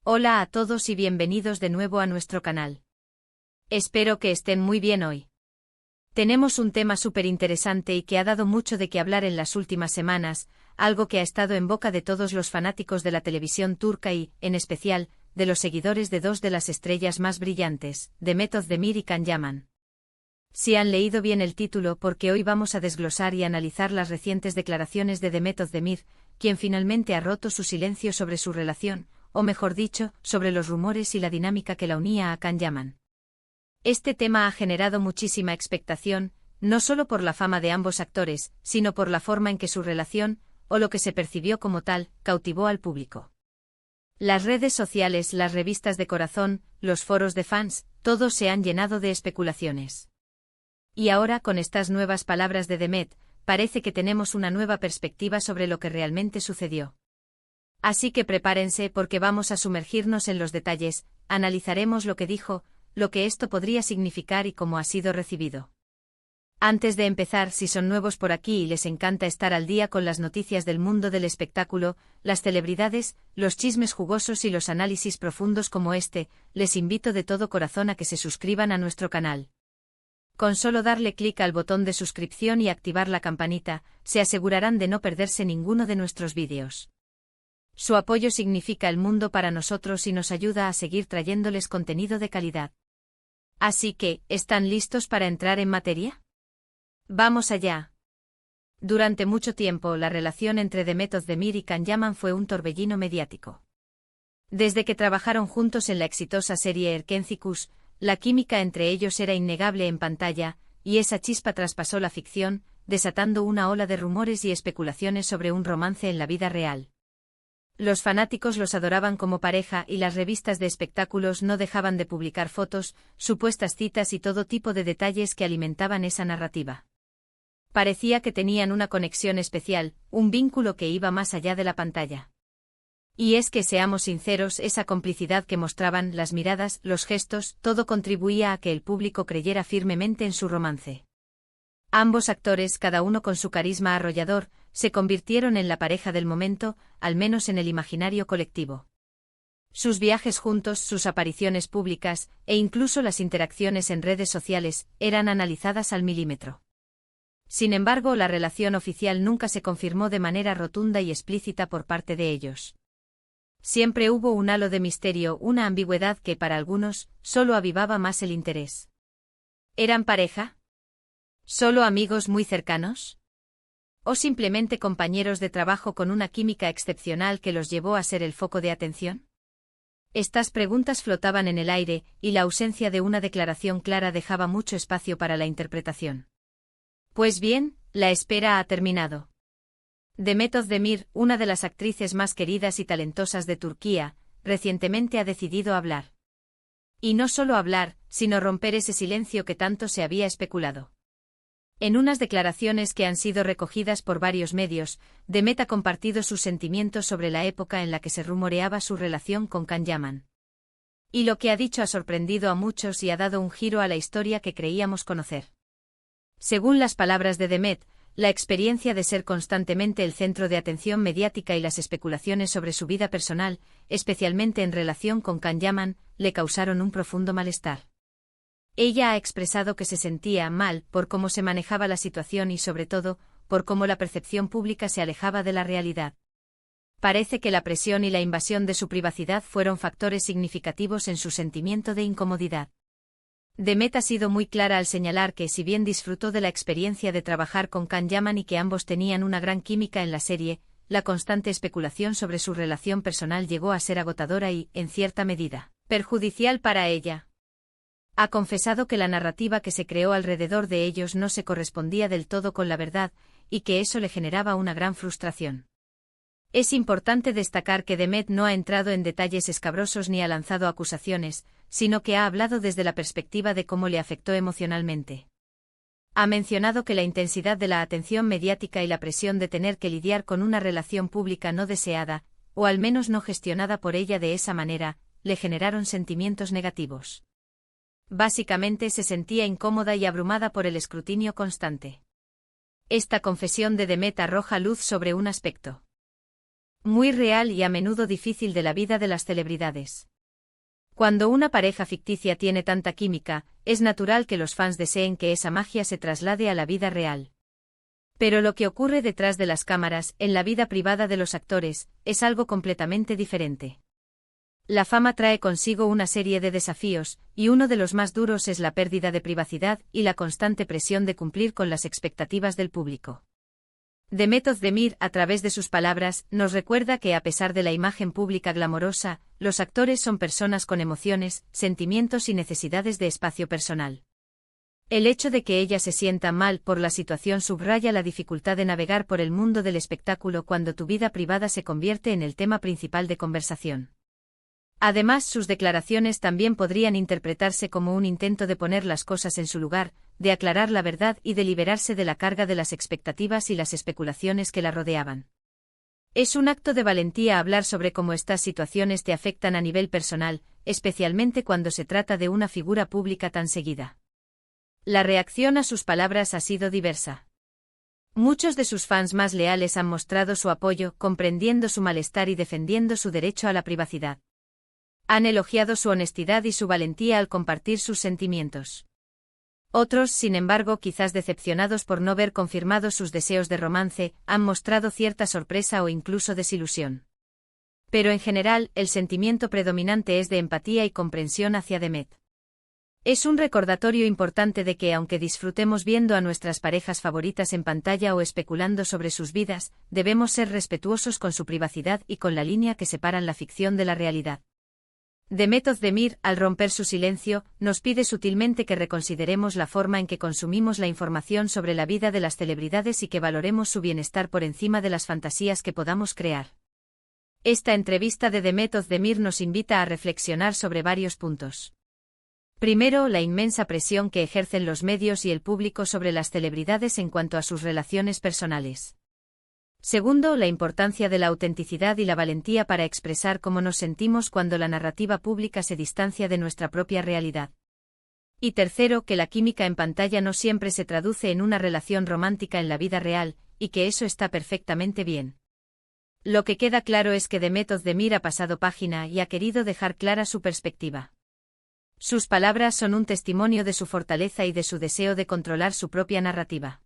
Hola a todos y bienvenidos de nuevo a nuestro canal. Espero que estén muy bien hoy. Tenemos un tema súper interesante y que ha dado mucho de qué hablar en las últimas semanas, algo que ha estado en boca de todos los fanáticos de la televisión turca y, en especial, de los seguidores de dos de las estrellas más brillantes, Demet Özdemir y Can Yaman. Si han leído bien el título, porque hoy vamos a desglosar y analizar las recientes declaraciones de Demet Özdemir, quien finalmente ha roto su silencio sobre su relación, o mejor dicho, sobre los rumores y la dinámica que la unía a Can Yaman. Este tema ha generado muchísima expectación, no solo por la fama de ambos actores, sino por la forma en que su relación, o lo que se percibió como tal, cautivó al público. Las redes sociales, las revistas de corazón, los foros de fans, todos se han llenado de especulaciones. Y ahora, con estas nuevas palabras de Demet, parece que tenemos una nueva perspectiva sobre lo que realmente sucedió. Así que prepárense porque vamos a sumergirnos en los detalles, analizaremos lo que dijo, lo que esto podría significar y cómo ha sido recibido. Antes de empezar, si son nuevos por aquí y les encanta estar al día con las noticias del mundo del espectáculo, las celebridades, los chismes jugosos y los análisis profundos como este, les invito de todo corazón a que se suscriban a nuestro canal. Con solo darle clic al botón de suscripción y activar la campanita, se asegurarán de no perderse ninguno de nuestros vídeos. Su apoyo significa el mundo para nosotros y nos ayuda a seguir trayéndoles contenido de calidad. Así que, ¿están listos para entrar en materia? ¡Vamos allá! Durante mucho tiempo, la relación entre Demet Özdemir y Can Yaman fue un torbellino mediático. Desde que trabajaron juntos en la exitosa serie Erkenci Kuş, la química entre ellos era innegable en pantalla, y esa chispa traspasó la ficción, desatando una ola de rumores y especulaciones sobre un romance en la vida real. Los fanáticos los adoraban como pareja y las revistas de espectáculos no dejaban de publicar fotos, supuestas citas y todo tipo de detalles que alimentaban esa narrativa. Parecía que tenían una conexión especial, un vínculo que iba más allá de la pantalla. Y es que, seamos sinceros, esa complicidad que mostraban, las miradas, los gestos, todo contribuía a que el público creyera firmemente en su romance. Ambos actores, cada uno con su carisma arrollador, se convirtieron en la pareja del momento, al menos en el imaginario colectivo. Sus viajes juntos, sus apariciones públicas, e incluso las interacciones en redes sociales, eran analizadas al milímetro. Sin embargo, la relación oficial nunca se confirmó de manera rotunda y explícita por parte de ellos. Siempre hubo un halo de misterio, una ambigüedad que, para algunos, solo avivaba más el interés. ¿Eran pareja? ¿Solo amigos muy cercanos? ¿O simplemente compañeros de trabajo con una química excepcional que los llevó a ser el foco de atención? Estas preguntas flotaban en el aire, y la ausencia de una declaración clara dejaba mucho espacio para la interpretación. Pues bien, la espera ha terminado. Demet Özdemir, una de las actrices más queridas y talentosas de Turquía, recientemente ha decidido hablar. Y no solo hablar, sino romper ese silencio que tanto se había especulado. En unas declaraciones que han sido recogidas por varios medios, Demet ha compartido sus sentimientos sobre la época en la que se rumoreaba su relación con Can Yaman. Y lo que ha dicho ha sorprendido a muchos y ha dado un giro a la historia que creíamos conocer. Según las palabras de Demet, la experiencia de ser constantemente el centro de atención mediática y las especulaciones sobre su vida personal, especialmente en relación con Can Yaman, le causaron un profundo malestar. Ella ha expresado que se sentía mal por cómo se manejaba la situación y sobre todo, por cómo la percepción pública se alejaba de la realidad. Parece que la presión y la invasión de su privacidad fueron factores significativos en su sentimiento de incomodidad. Demet ha sido muy clara al señalar que, si bien disfrutó de la experiencia de trabajar con Can Yaman y que ambos tenían una gran química en la serie, la constante especulación sobre su relación personal llegó a ser agotadora y, en cierta medida, perjudicial para ella. Ha confesado que la narrativa que se creó alrededor de ellos no se correspondía del todo con la verdad, y que eso le generaba una gran frustración. Es importante destacar que Demet no ha entrado en detalles escabrosos ni ha lanzado acusaciones, sino que ha hablado desde la perspectiva de cómo le afectó emocionalmente. Ha mencionado que la intensidad de la atención mediática y la presión de tener que lidiar con una relación pública no deseada, o al menos no gestionada por ella de esa manera, le generaron sentimientos negativos. Básicamente se sentía incómoda y abrumada por el escrutinio constante. Esta confesión de Demet arroja luz sobre un aspecto. muy real y a menudo difícil de la vida de las celebridades. Cuando una pareja ficticia tiene tanta química, es natural que los fans deseen que esa magia se traslade a la vida real. Pero lo que ocurre detrás de las cámaras, en la vida privada de los actores, es algo completamente diferente. La fama trae consigo una serie de desafíos, y uno de los más duros es la pérdida de privacidad y la constante presión de cumplir con las expectativas del público. Demet Özdemir, a través de sus palabras, nos recuerda que a pesar de la imagen pública glamorosa, los actores son personas con emociones, sentimientos y necesidades de espacio personal. El hecho de que ella se sienta mal por la situación subraya la dificultad de navegar por el mundo del espectáculo cuando tu vida privada se convierte en el tema principal de conversación. Además, sus declaraciones también podrían interpretarse como un intento de poner las cosas en su lugar, de aclarar la verdad y de liberarse de la carga de las expectativas y las especulaciones que la rodeaban. Es un acto de valentía hablar sobre cómo estas situaciones te afectan a nivel personal, especialmente cuando se trata de una figura pública tan seguida. La reacción a sus palabras ha sido diversa. Muchos de sus fans más leales han mostrado su apoyo, comprendiendo su malestar y defendiendo su derecho a la privacidad. Han elogiado su honestidad y su valentía al compartir sus sentimientos. Otros, sin embargo, quizás decepcionados por no ver confirmados sus deseos de romance, han mostrado cierta sorpresa o incluso desilusión. Pero en general, el sentimiento predominante es de empatía y comprensión hacia Demet. Es un recordatorio importante de que, aunque disfrutemos viendo a nuestras parejas favoritas en pantalla o especulando sobre sus vidas, debemos ser respetuosos con su privacidad y con la línea que separan la ficción de la realidad. Demet Özdemir, al romper su silencio, nos pide sutilmente que reconsideremos la forma en que consumimos la información sobre la vida de las celebridades y que valoremos su bienestar por encima de las fantasías que podamos crear. Esta entrevista de Demet Özdemir nos invita a reflexionar sobre varios puntos. Primero, la inmensa presión que ejercen los medios y el público sobre las celebridades en cuanto a sus relaciones personales. Segundo, la importancia de la autenticidad y la valentía para expresar cómo nos sentimos cuando la narrativa pública se distancia de nuestra propia realidad. Y tercero, que la química en pantalla no siempre se traduce en una relación romántica en la vida real, y que eso está perfectamente bien. Lo que queda claro es que Demet Özdemir ha pasado página y ha querido dejar clara su perspectiva. Sus palabras son un testimonio de su fortaleza y de su deseo de controlar su propia narrativa.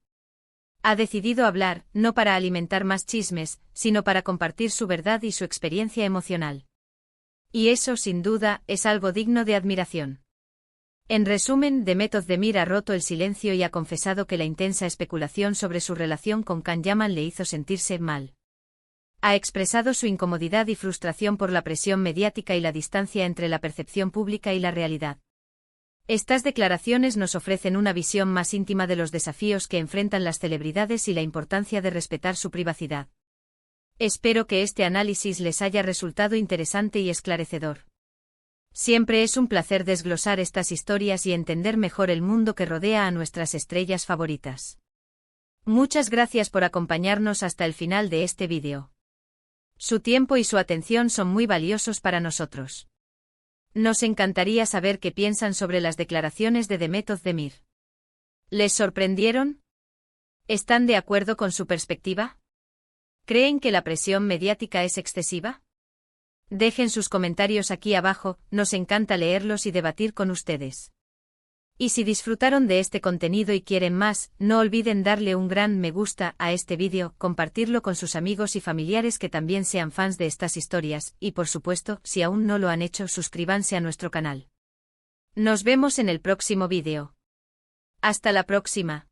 Ha decidido hablar, no para alimentar más chismes, sino para compartir su verdad y su experiencia emocional. Y eso, sin duda, es algo digno de admiración. En resumen, Demet Özdemir ha roto el silencio y ha confesado que la intensa especulación sobre su relación con Can Yaman le hizo sentirse mal. Ha expresado su incomodidad y frustración por la presión mediática y la distancia entre la percepción pública y la realidad. Estas declaraciones nos ofrecen una visión más íntima de los desafíos que enfrentan las celebridades y la importancia de respetar su privacidad. Espero que este análisis les haya resultado interesante y esclarecedor. Siempre es un placer desglosar estas historias y entender mejor el mundo que rodea a nuestras estrellas favoritas. Muchas gracias por acompañarnos hasta el final de este vídeo. Su tiempo y su atención son muy valiosos para nosotros. Nos encantaría saber qué piensan sobre las declaraciones de Demet Özdemir. ¿Les sorprendieron? ¿Están de acuerdo con su perspectiva? ¿Creen que la presión mediática es excesiva? Dejen sus comentarios aquí abajo, nos encanta leerlos y debatir con ustedes. Y si disfrutaron de este contenido y quieren más, no olviden darle un gran me gusta a este vídeo, compartirlo con sus amigos y familiares que también sean fans de estas historias, y por supuesto, si aún no lo han hecho, suscríbanse a nuestro canal. Nos vemos en el próximo vídeo. Hasta la próxima.